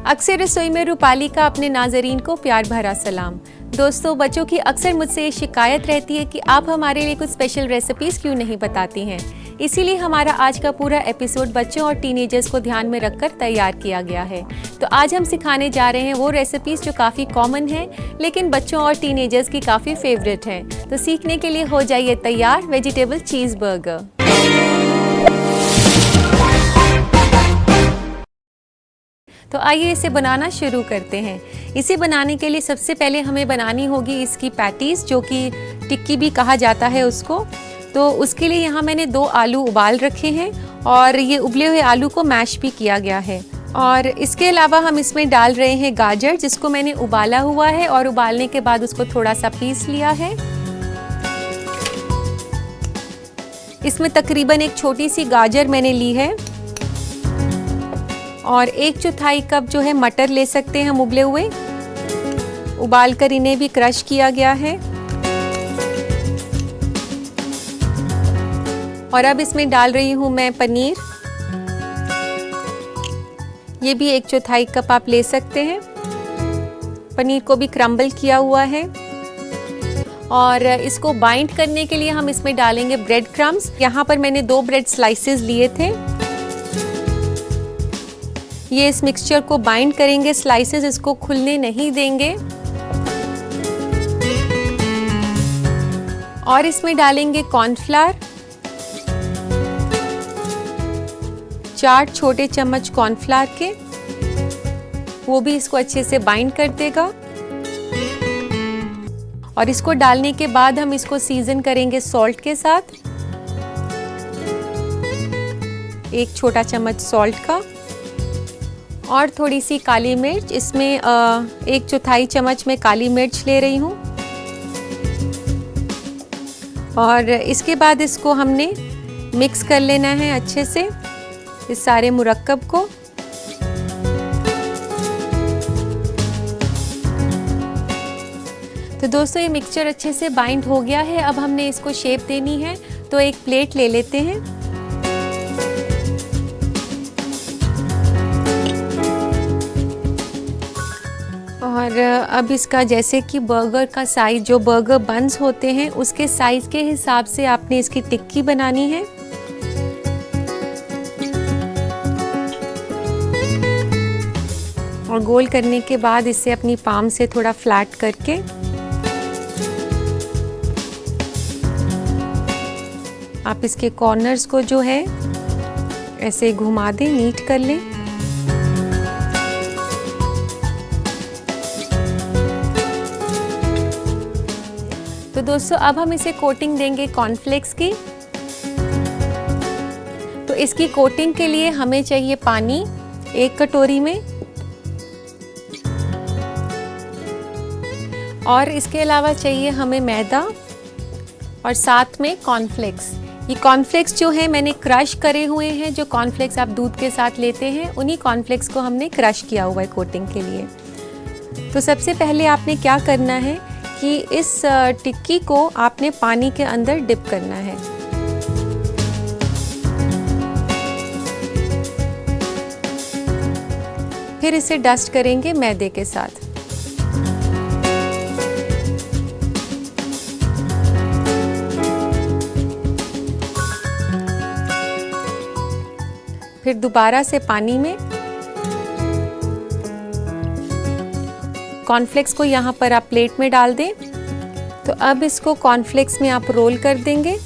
अक्सर रसोई में रूपाली का अपने नाजरीन को प्यार भरा सलाम। दोस्तों, बच्चों की अक्सर मुझसे ये शिकायत रहती है कि आप हमारे लिए कुछ स्पेशल रेसिपीज़ क्यों नहीं बताती हैं। इसीलिए हमारा आज का पूरा एपिसोड बच्चों और टीनेजर्स को ध्यान में रखकर तैयार किया गया है। तो आज हम सिखाने जा रहे हैं वो रेसिपीज़ जो काफ़ी कॉमन हैं लेकिन बच्चों और टीनेजर्स की काफ़ी फेवरेट हैं। तो सीखने के लिए हो जाइए तैयार वेजिटेबल चीज़ बर्गर। तो आइए इसे बनाना शुरू करते हैं। इसे बनाने के लिए सबसे पहले हमें बनानी होगी इसकी पैटीज़, जो कि टिक्की भी कहा जाता है उसको। तो उसके लिए यहाँ मैंने 2 आलू उबाल रखे हैं और ये उबले हुए आलू को मैश भी किया गया है। और इसके अलावा हम इसमें डाल रहे हैं गाजर, जिसको मैंने उबाला हुआ है और उबालने के बाद उसको थोड़ा सा पीस लिया है। इसमें तकरीबन एक छोटी सी गाजर मैंने ली है और 1/4 कप जो है मटर ले सकते हैं हम उबले हुए। उबाल कर इन्हें भी क्रश किया गया है। और अब इसमें डाल रही हूँ मैं पनीर। ये भी 1/4 कप आप ले सकते हैं। पनीर को भी क्रम्बल किया हुआ है। और इसको बाइंड करने के लिए हम इसमें डालेंगे ब्रेड क्रम्स। यहाँ पर मैंने 2 ब्रेड स्लाइसेस लिए थे। ये इस मिक्सचर को बाइंड करेंगे, स्लाइसेस इसको खुलने नहीं देंगे। और इसमें डालेंगे कॉर्नफ्लावर, 4 छोटे चम्मच कॉर्नफ्लावर के, वो भी इसको अच्छे से बाइंड कर देगा। और इसको डालने के बाद हम इसको सीजन करेंगे सॉल्ट के साथ, 1 छोटा चम्मच सॉल्ट का। और थोड़ी सी काली मिर्च, इसमें 1/4 चम्मच में काली मिर्च ले रही हूँ। और इसके बाद इसको हमने मिक्स कर लेना है अच्छे से इस सारे मुरक्कब को। तो दोस्तों, ये मिक्सचर अच्छे से बाइंड हो गया है। अब हमने इसको शेप देनी है, तो एक प्लेट ले लेते हैं। और अब इसका जैसे कि बर्गर का साइज, जो बर्गर बन्स होते हैं उसके साइज के हिसाब से आपने इसकी टिक्की बनानी है। और गोल करने के बाद इसे अपनी पाम से थोड़ा फ्लैट करके आप इसके कॉर्नर्स को जो है ऐसे घुमा दें, नीट कर लें। तो दोस्तों, अब हम इसे कोटिंग देंगे कॉर्नफ्लेक्स की। तो इसकी कोटिंग के लिए हमें चाहिए पानी 1 कटोरी में, और इसके अलावा चाहिए हमें मैदा और साथ में कॉर्नफ्लेक्स। ये कॉर्नफ्लेक्स जो है मैंने क्रश करे हुए हैं। जो कॉर्नफ्लेक्स आप दूध के साथ लेते हैं, उन्हीं कॉर्नफ्लेक्स को हमने क्रश किया हुआ है कोटिंग के लिए। तो सबसे पहले आपने क्या करना है कि इस टिक्की को आपने पानी के अंदर डिप करना है। फिर इसे डस्ट करेंगे मैदे के साथ। फिर दोबारा से पानी में कॉर्नफ्लेक्स को यहाँ पर आप प्लेट में डाल दें। तो अब इसको कॉर्नफ्लेक्स में आप रोल कर देंगे।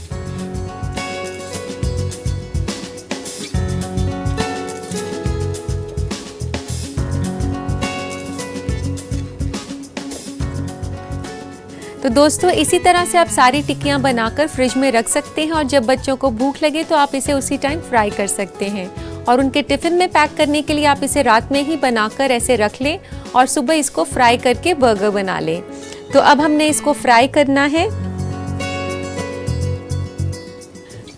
तो दोस्तों, इसी तरह से आप सारी टिक्कियाँ बनाकर फ्रिज में रख सकते हैं और जब बच्चों को भूख लगे तो आप इसे उसी टाइम फ्राई कर सकते हैं। और उनके टिफ़िन में पैक करने के लिए आप इसे रात में ही बनाकर ऐसे रख लें और सुबह इसको फ्राई करके बर्गर बना लें। तो अब हमने इसको फ्राई करना है।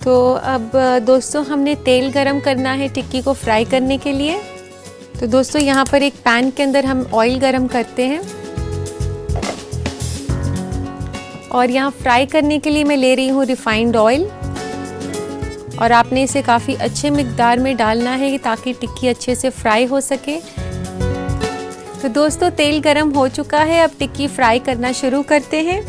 तो अब दोस्तों, हमने तेल गरम करना है टिक्की को फ्राई करने के लिए। तो दोस्तों, यहाँ पर एक पैन के अंदर हम ऑयल गरम करते हैं और यहाँ फ्राई करने के लिए मैं ले रही हूँ रिफाइंड ऑयल। और आपने इसे काफ़ी अच्छे मिकदार में डालना है ताकि टिक्की अच्छे से फ्राई हो सके। तो दोस्तों तेल गरम हो चुका है, अब टिक्की फ्राई करना शुरू करते हैं।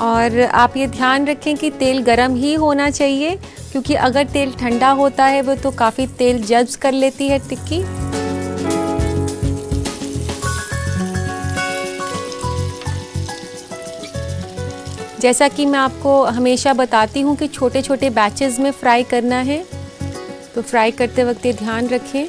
और आप ये ध्यान रखें कि तेल गरम ही होना चाहिए, क्योंकि अगर तेल ठंडा होता है वो तो काफ़ी तेल जज्ब कर लेती है टिक्की। जैसा कि मैं आपको हमेशा बताती हूँ कि छोटे छोटे बैचेस में फ्राई करना है, तो फ्राई करते वक्त ये ध्यान रखें।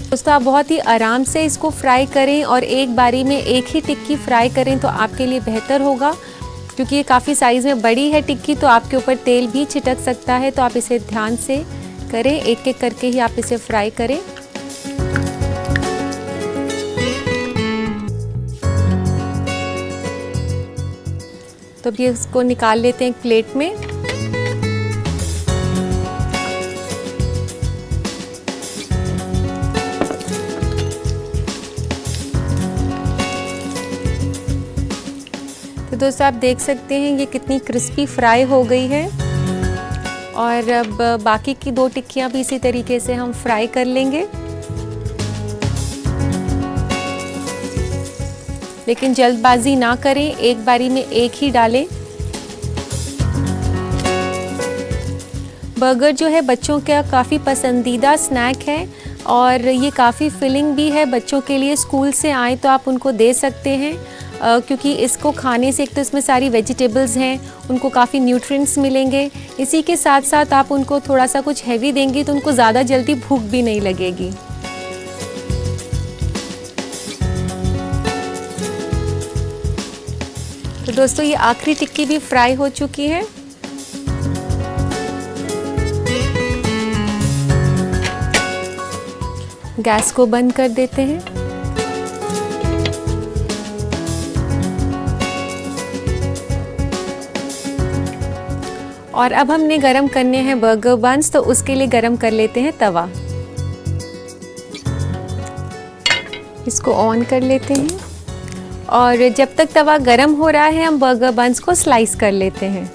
दोस्तों आप बहुत ही आराम से इसको फ्राई करें और एक बारी में एक ही टिक्की फ्राई करें तो आपके लिए बेहतर होगा, क्योंकि ये काफ़ी साइज़ में बड़ी है टिक्की, तो आपके ऊपर तेल भी छिटक सकता है। तो आप इसे ध्यान से करें, एक एक करके ही आप इसे फ्राई करें। तो अब ये इसको निकाल लेते हैं एक प्लेट में। तो दोस्तों आप देख सकते हैं ये कितनी क्रिस्पी फ्राई हो गई है। और अब बाकी की 2 टिक्कियाँ भी इसी तरीके से हम फ्राई कर लेंगे, लेकिन जल्दबाजी ना करें, एक बारी में एक ही डालें। बर्गर जो है बच्चों का काफ़ी पसंदीदा स्नैक है और ये काफ़ी फिलिंग भी है। बच्चों के लिए स्कूल से आए तो आप उनको दे सकते हैं, क्योंकि इसको खाने से एक तो इसमें सारी वेजिटेबल्स हैं, उनको काफ़ी न्यूट्रिएंट्स मिलेंगे। इसी के साथ साथ आप उनको थोड़ा सा कुछ हैवी देंगी तो उनको ज़्यादा जल्दी भूख भी नहीं लगेगी। तो दोस्तों ये आखिरी टिक्की भी फ्राई हो चुकी है। गैस को बंद कर देते हैं। और अब हमने गरम करने हैं बर्गर बन्स, तो उसके लिए गरम कर लेते हैं तवा। इसको ऑन कर लेते हैं और जब तक तवा गरम हो रहा है हम बर्गर बन्स को स्लाइस कर लेते हैं।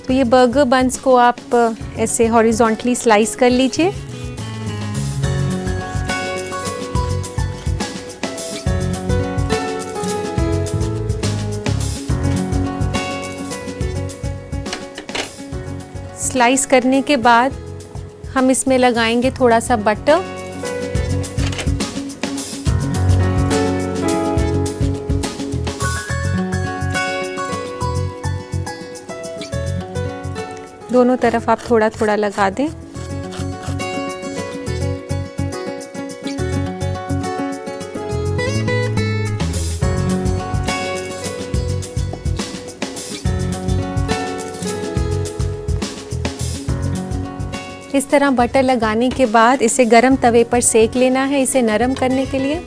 तो ये बर्गर बन्स को आप ऐसे हॉरिजॉन्टली स्लाइस कर लीजिए। स्लाइस करने के बाद हम इसमें लगाएंगे थोड़ा सा बटर। दोनों तरफ आप थोड़ा थोड़ा लगा दें। इस तरह बटर लगाने के बाद इसे गरम तवे पर सेक लेना है, इसे नरम करने के लिए।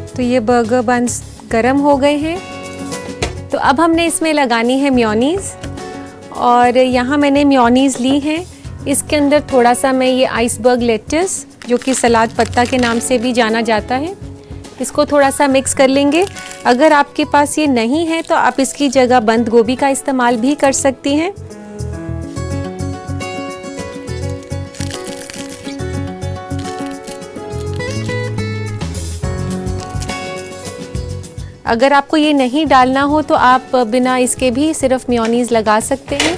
तो ये बर्गर बन्स गरम हो गए हैं। तो अब हमने इसमें लगानी है मेयोनीज़, और यहाँ मैंने मेयोनीज़ ली है। इसके अंदर थोड़ा सा मैं ये आइसबर्ग लेट्स, जो कि सलाद पत्ता के नाम से भी जाना जाता है, इसको थोड़ा सा मिक्स कर लेंगे। अगर आपके पास ये नहीं है तो आप इसकी जगह बंद गोभी का इस्तेमाल भी कर सकती हैं। अगर आपको ये नहीं डालना हो तो आप बिना इसके भी सिर्फ मेयोनीज़ लगा सकते हैं।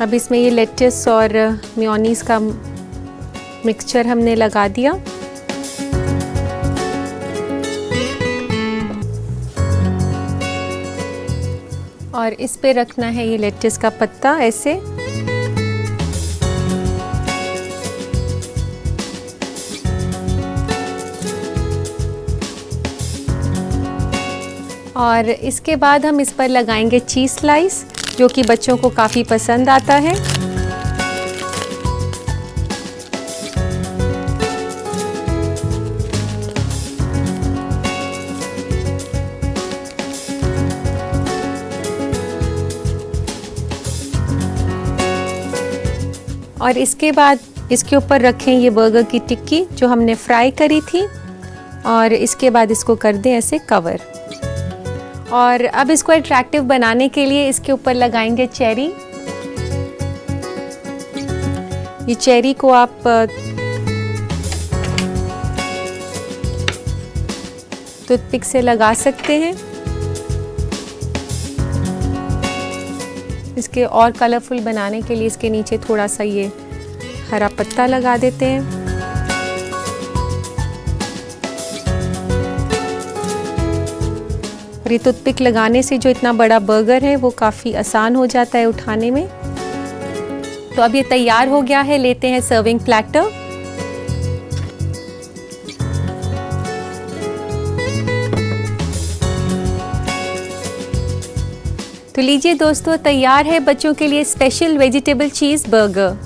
अब इसमें ये लेट्स और मेयोनीज़ का मिक्सचर हमने लगा दिया। और इस पे रखना है ये लेट्स का पत्ता ऐसे। और इसके बाद हम इस पर लगाएंगे चीज़ स्लाइस, जो कि बच्चों को काफ़ी पसंद आता है। और इसके बाद इसके ऊपर रखें ये बर्गर की टिक्की जो हमने फ्राई करी थी, और इसके बाद इसको कर दें ऐसे कवर। और अब इसको अट्रैक्टिव बनाने के लिए इसके ऊपर लगाएंगे चेरी। ये चेरी को आप टूथपिक से लगा सकते हैं। इसके और कलरफुल बनाने के लिए इसके नीचे थोड़ा सा ये हरा पत्ता लगा देते हैं। और ये टूथपिक लगाने से जो इतना बड़ा बर्गर है वो काफ़ी आसान हो जाता है उठाने में। तो अब ये तैयार हो गया है, लेते हैं सर्विंग प्लेटर। तो लीजिए दोस्तों, तैयार है बच्चों के लिए स्पेशल वेजिटेबल चीज़ बर्गर।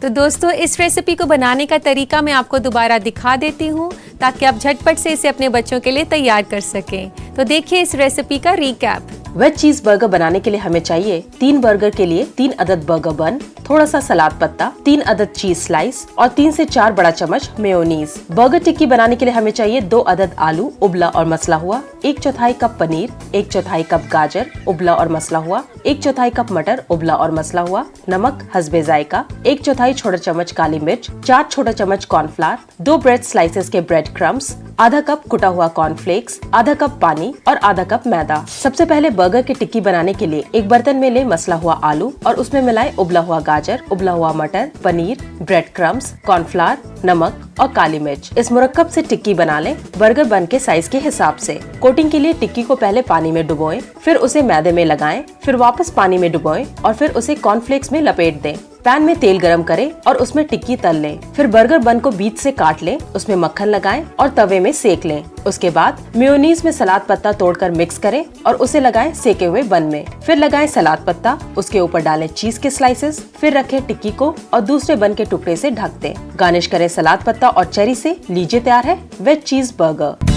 तो दोस्तों, इस रेसिपी को बनाने का तरीका मैं आपको दोबारा दिखा देती हूँ ताकि आप झटपट से इसे अपने बच्चों के लिए तैयार कर सकें। तो देखिए इस रेसिपी का रिकैप। वेज चीज बर्गर बनाने के लिए हमें चाहिए 3 बर्गर के लिए 3 अदद बर्गर बन, थोड़ा सा सलाद पत्ता, 3 अदद चीज स्लाइस और 3 से 4 बड़ा चम्मच मेयोनीज। बर्गर टिक्की बनाने के लिए हमें चाहिए 2 अदद आलू उबला और मसला हुआ, 1/4 कप पनीर, 1/4 कप गाजर उबला और मसला हुआ, 1/4 कप मटर उबला और मसला हुआ, नमक हस्बे जायका, 1/4 छोटा चम्मच काली मिर्च, 4 छोटा चम्मच कॉर्नफ्लावर, 2 ब्रेड स्लाइसेस के ब्रेड क्रम्स, आधा कप कुटा हुआ कॉर्नफ्लेक्स, आधा कप पानी और आधा कप मैदा। सबसे पहले बर्गर की टिक्की बनाने के लिए एक बर्तन में ले मसला हुआ आलू और उसमें मिलाए उबला हुआ गाजर, उबला हुआ मटर, पनीर, ब्रेड क्रम्स, कॉर्नफ्लावर, नमक और काली मिर्च। इस मुरक्कब से टिक्की बना लें बर्गर बन के साइज के हिसाब से। कोटिंग के लिए टिक्की को पहले पानी में डुबोएं, फिर उसे मैदे में लगाएं, फिर वापस पानी में डुबोएं और फिर उसे कॉर्नफ्लेक्स में लपेट दें। पैन में तेल गरम करें और उसमें टिक्की तल लें। फिर बर्गर बन को बीच से काट लें, उसमें मक्खन लगाएं और तवे में सेक लें। उसके बाद मेयोनीज में सलाद पत्ता तोड़कर मिक्स करें और उसे लगाएं सेके हुए बन में। फिर लगाएं सलाद पत्ता, उसके ऊपर डालें चीज के स्लाइसेस, फिर रखें टिक्की को और दूसरे बन के टुकड़े से ढक दें। गार्निश करें सलाद पत्ता और चेरी से। लीजिए तैयार है वेज चीज बर्गर।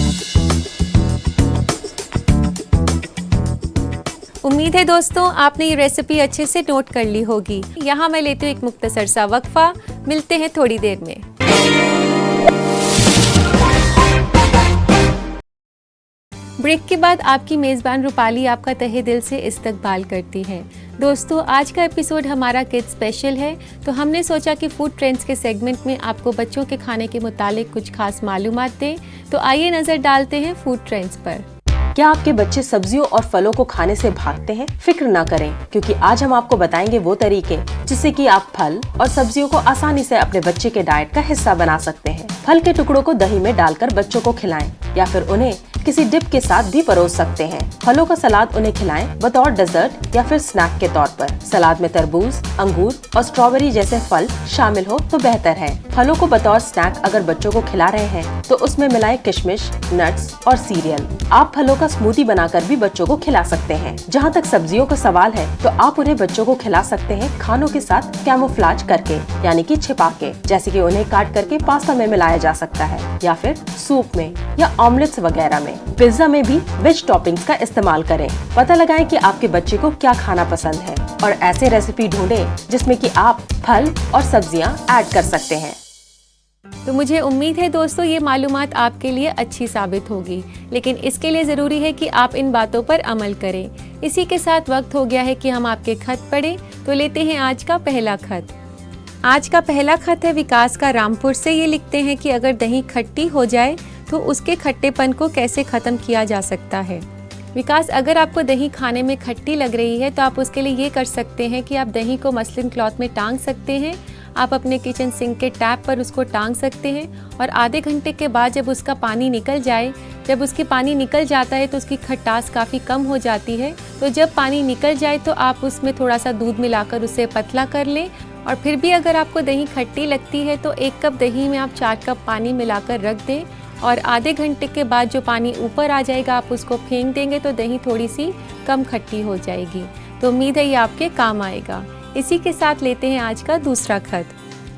उम्मीद है दोस्तों आपने ये रेसिपी अच्छे से नोट कर ली होगी। यहाँ मैं लेती हूँ एक मुख्तसर सा वक्फा। मिलते हैं थोड़ी देर में। ब्रेक के बाद आपकी मेज़बान रूपाली आपका तहे दिल से इस्तकबाल करती है। दोस्तों, आज का एपिसोड हमारा किड्स स्पेशल है, तो हमने सोचा कि फूड ट्रेंड्स के सेगमेंट में आपको बच्चों के खाने के मुतालिक कुछ खास मालूमात दें। तो आइए नज़र डालते हैं फूड ट्रेंड्स पर। क्या आपके बच्चे सब्जियों और फलों को खाने से भागते हैं? फिक्र ना करें, क्योंकि आज हम आपको बताएंगे वो तरीके जिससे कि आप फल और सब्जियों को आसानी से अपने बच्चे के डाइट का हिस्सा बना सकते हैं। फल के टुकड़ों को दही में डालकर बच्चों को खिलाएं या फिर उन्हें किसी डिप के साथ भी परोस सकते हैं। फलों का सलाद उन्हें खिलाएं बतौर डेजर्ट या फिर स्नैक के तौर पर। सलाद में तरबूज, अंगूर और स्ट्रॉबेरी जैसे फल शामिल हो तो बेहतर है। फलों को बतौर स्नैक अगर बच्चों को खिला रहे हैं तो उसमें मिलाएं किशमिश, नट्स और सीरियल। आप फलों का स्मूदी बनाकर भी बच्चों को खिला सकते हैं। जहाँ तक सब्जियों का सवाल है तो आप उन्हें बच्चों को खिला सकते हैं खानों के साथ कैमोफ्लेज करके, यानी कि छिपा के, जैसे कि उन्हें काट करके पास्ता में मिलाया जा सकता है या फिर सूप में या ऑमलेट्स वगैरह में। पिज्जा में भी वेज टॉपिंग्स का इस्तेमाल करें। पता लगाएं कि आपके बच्चे को क्या खाना पसंद है और ऐसे रेसिपी ढूंढें जिसमें कि आप फल और सब्जियां ऐड कर सकते हैं। तो मुझे उम्मीद है दोस्तों ये मालूमात आपके लिए अच्छी साबित होगी, लेकिन इसके लिए ज़रूरी है कि आप इन बातों पर अमल करें। इसी के साथ वक्त हो गया है कि हम आपके खत पढ़ें। तो लेते हैं आज का पहला खत। आज का पहला खत है विकास का रामपुर से। ये लिखते हैं कि अगर दही खट्टी हो जाए तो उसके खट्टेपन को कैसे ख़त्म किया जा सकता है। विकास, अगर आपको दही खाने में खट्टी लग रही है तो आप उसके लिए ये कर सकते हैं कि आप दही को मसलिन क्लॉथ में टांग सकते हैं। आप अपने किचन सिंक के टैप पर उसको टांग सकते हैं और आधे घंटे के बाद जब उसका पानी निकल जाए, जब उसकी पानी निकल जाता है तो उसकी खटास काफ़ी कम हो जाती है। तो जब पानी निकल जाए तो आप उसमें थोड़ा सा दूध मिलाकर उसे पतला कर लें। और फिर भी अगर आपको दही खट्टी लगती है तो 1 कप दही में आप 4 कप पानी मिलाकर रख दें और आधे घंटे के बाद जो पानी ऊपर आ जाएगा आप उसको फेंक देंगे तो दही थोड़ी सी कम खट्टी हो जाएगी। तो उम्मीद है ये आपके काम आएगा। इसी के साथ लेते हैं आज का दूसरा खत।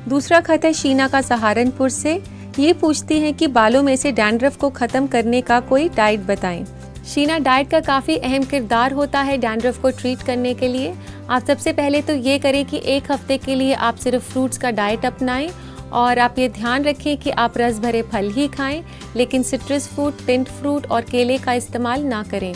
दूसरा खत है शीना का सहारनपुर से। ये पूछती हैं कि बालों में से डैंड्रफ को ख़त्म करने का कोई डाइट बताएं। शीना, डाइट का काफ़ी अहम किरदार होता है डैंड्रफ को ट्रीट करने के लिए। आप सबसे पहले तो ये करें कि 1 हफ्ते के लिए आप सिर्फ फ्रूट्स का डाइट अपनाएं और आप ये ध्यान रखें कि आप रस भरे फल ही खाएं, लेकिन सिट्रस फ्रूट, टिंट फ्रूट और केले का इस्तेमाल ना करें।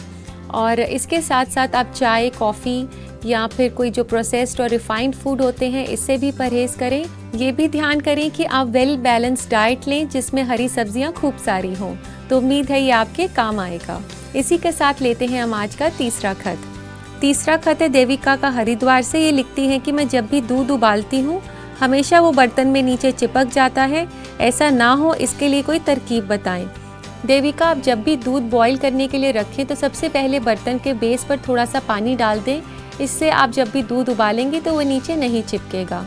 और इसके साथ साथ आप चाय, कॉफ़ी या फिर कोई जो प्रोसेस्ड और रिफाइंड फूड होते हैं इससे भी परहेज़ करें। ये भी ध्यान करें कि आप वेल बैलेंस्ड डाइट लें जिसमें हरी सब्जियां खूब सारी हों। तो उम्मीद है ये आपके काम आएगा। इसी के साथ लेते हैं हम आज का तीसरा खत। तीसरा खत है देविका का हरिद्वार से। ये लिखती हैं कि मैं जब भी दूध उबालती हूँ हमेशा वो बर्तन में नीचे चिपक जाता है, ऐसा ना हो इसके लिए कोई तरकीब बताएं। देविका, आप जब भी दूध बॉईल करने के लिए रखें तो सबसे पहले बर्तन के बेस पर थोड़ा सा पानी डाल दें। इससे आप जब भी दूध उबालेंगे तो वो नीचे नहीं चिपकेगा।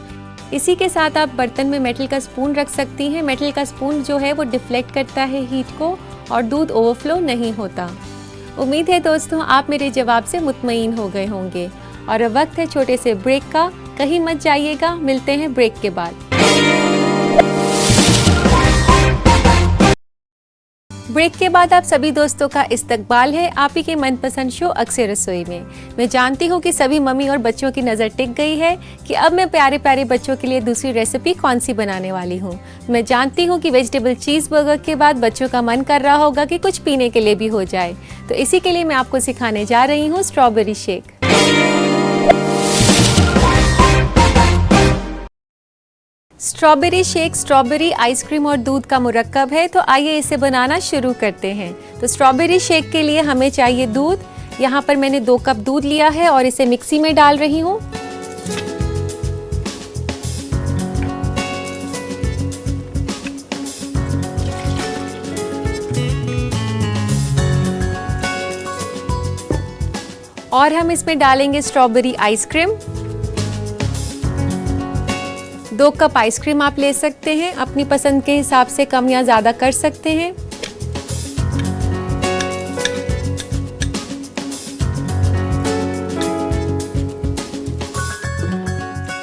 इसी के साथ आप बर्तन में मेटल का स्पून रख सकती हैं। मेटल का स्पून जो है वो डिफ्लेक्ट करता है हीट को और दूध ओवरफ्लो नहीं होता। उम्मीद है दोस्तों आप मेरे जवाब से मुतमईन हो गए होंगे। और अब वक्त है छोटे से ब्रेक का। कहीं मत जाइएगा, मिलते हैं ब्रेक के बाद। ब्रेक के बाद आप सभी दोस्तों का इस्तकबाल है आप ही के मनपसंद शो अक्सर रसोई में। मैं जानती हूँ कि सभी मम्मी और बच्चों की नज़र टिक गई है कि अब मैं प्यारे प्यारे बच्चों के लिए दूसरी रेसिपी कौन सी बनाने वाली हूँ। मैं जानती हूँ कि वेजिटेबल चीज़ बर्गर के बाद बच्चों का मन कर रहा होगा कि कुछ पीने के लिए भी हो जाए। तो इसी के लिए मैं आपको सिखाने जा रही हूँ strawberry shake. Strawberry shake strawberry ice cream और दूध का मुरक्कब है। तो आइए इसे बनाना शुरू करते हैं। तो स्ट्रॉबेरी शेक के लिए हमें चाहिए दूध। यहाँ पर मैंने 2 कप दूध लिया है और इसे मिक्सी में डाल रही हूँ। और हम इसमें डालेंगे स्ट्रॉबेरी आइसक्रीम। 2 कप आइसक्रीम आप ले सकते हैं, अपनी पसंद के हिसाब से कम या ज़्यादा कर सकते हैं।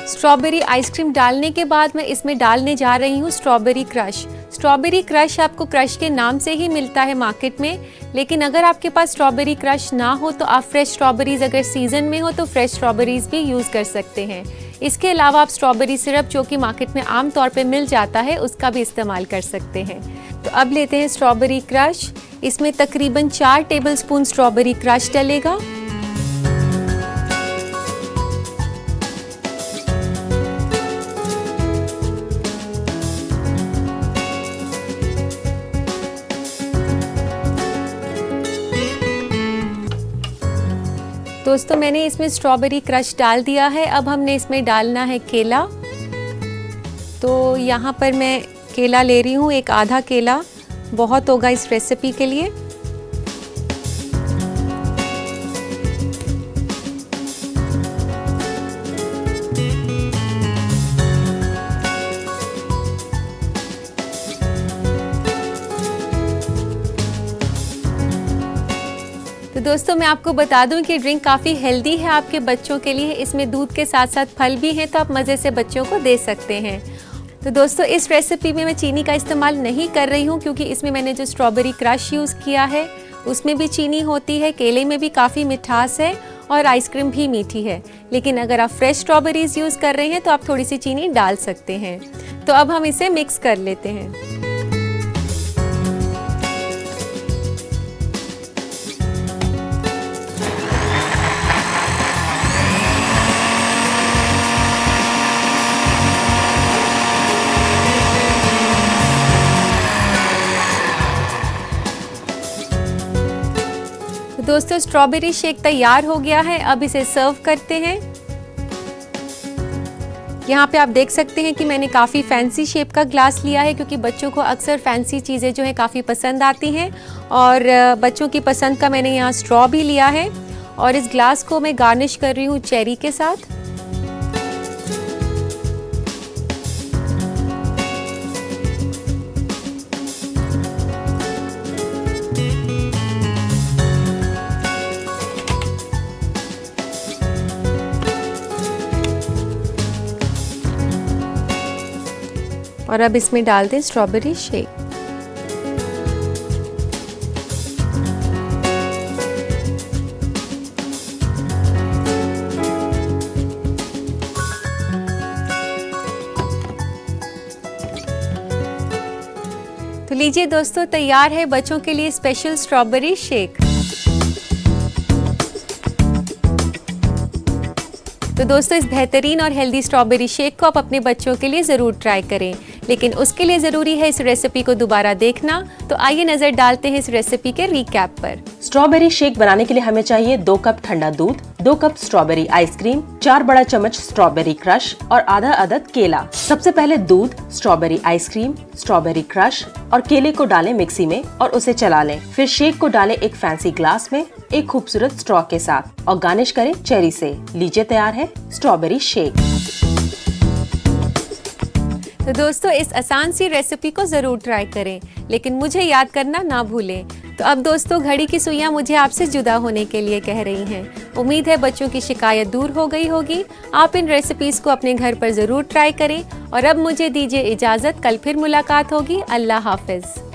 स्ट्रॉबेरी आइसक्रीम डालने के बाद मैं इसमें डालने जा रही हूँ स्ट्रॉबेरी क्रश। स्ट्रॉबेरी क्रश आपको क्रश के नाम से ही मिलता है मार्केट में, लेकिन अगर आपके पास स्ट्रॉबेरी क्रश ना हो तो आप फ्रेश स्ट्रॉबेरीज अगर सीजन में हो तो फ्रेश स्ट्रॉबेरीज भी यूज़ कर सकते हैं। इसके अलावा आप स्ट्रॉबेरी सिरप जो कि मार्केट में आम तौर पे मिल जाता है उसका भी इस्तेमाल कर सकते हैं। तो अब लेते हैं स्ट्रॉबेरी क्रश। इसमें तकरीबन 4 टेबलस्पून स्ट्रॉबेरी क्रश डलेगा। दोस्तों मैंने इसमें स्ट्रॉबेरी क्रश डाल दिया है। अब हमने इसमें डालना है केला। तो यहाँ पर मैं केला ले रही हूँ, एक आधा केला बहुत होगा इस रेसिपी के लिए। तो दोस्तों मैं आपको बता दूं कि ड्रिंक काफ़ी हेल्दी है आपके बच्चों के लिए। इसमें दूध के साथ साथ फल भी हैं तो आप मज़े से बच्चों को दे सकते हैं। तो दोस्तों इस रेसिपी में मैं चीनी का इस्तेमाल नहीं कर रही हूँ क्योंकि इसमें मैंने जो स्ट्रॉबेरी क्रश यूज़ किया है उसमें भी चीनी होती है, केले में भी काफ़ी मिठास है और आइसक्रीम भी मीठी है। लेकिन अगर आप फ्रेश स्ट्रॉबेरीज यूज़ कर रहे हैं तो आप थोड़ी सी चीनी डाल सकते हैं। तो अब हम इसे मिक्स कर लेते हैं। दोस्तों स्ट्रॉबेरी शेक तैयार हो गया है, अब इसे सर्व करते हैं। यहाँ पे आप देख सकते हैं कि मैंने काफ़ी फैंसी शेप का ग्लास लिया है, क्योंकि बच्चों को अक्सर फैंसी चीज़ें जो है काफ़ी पसंद आती हैं और बच्चों की पसंद का मैंने यहाँ स्ट्रॉ भी लिया है और इस ग्लास को मैं गार्निश कर रही हूँ चेरी के साथ। और अब इसमें डाल दें स्ट्रॉबेरी शेक। तो लीजिए दोस्तों, तैयार है बच्चों के लिए स्पेशल स्ट्रॉबेरी शेक। तो दोस्तों इस बेहतरीन और हेल्दी स्ट्रॉबेरी शेक को आप अपने बच्चों के लिए ज़रूर ट्राई करें, लेकिन उसके लिए ज़रूरी है इस रेसिपी को दोबारा देखना। तो आइए नज़र डालते हैं इस रेसिपी के रिकैप पर। स्ट्रॉबेरी शेक बनाने के लिए हमें चाहिए 2 कप ठंडा दूध, 2 कप स्ट्रॉबेरी आइसक्रीम, 4 बड़ा चम्मच स्ट्रॉबेरी क्रश और आधा अदद केला। सबसे पहले दूध, स्ट्रॉबेरी आइसक्रीम, स्ट्रॉबेरी क्रश और केले को डालें मिक्सी में और उसे चला लें। फिर शेक को डालें एक फैंसी ग्लास में एक खूबसूरत स्ट्रॉ के साथ और गार्निश करें चेरी से। लीजिए तैयार है स्ट्रॉबेरी शेक। तो दोस्तों इस आसान सी रेसिपी को ज़रूर ट्राई करें, लेकिन मुझे याद करना ना भूलें। तो अब दोस्तों घड़ी की सुइयां मुझे आपसे जुदा होने के लिए कह रही हैं। उम्मीद है बच्चों की शिकायत दूर हो गई होगी। आप इन रेसिपीज़ को अपने घर पर ज़रूर ट्राई करें और अब मुझे दीजिए इजाज़त। कल फिर मुलाकात होगी। अल्लाह हाफिज़।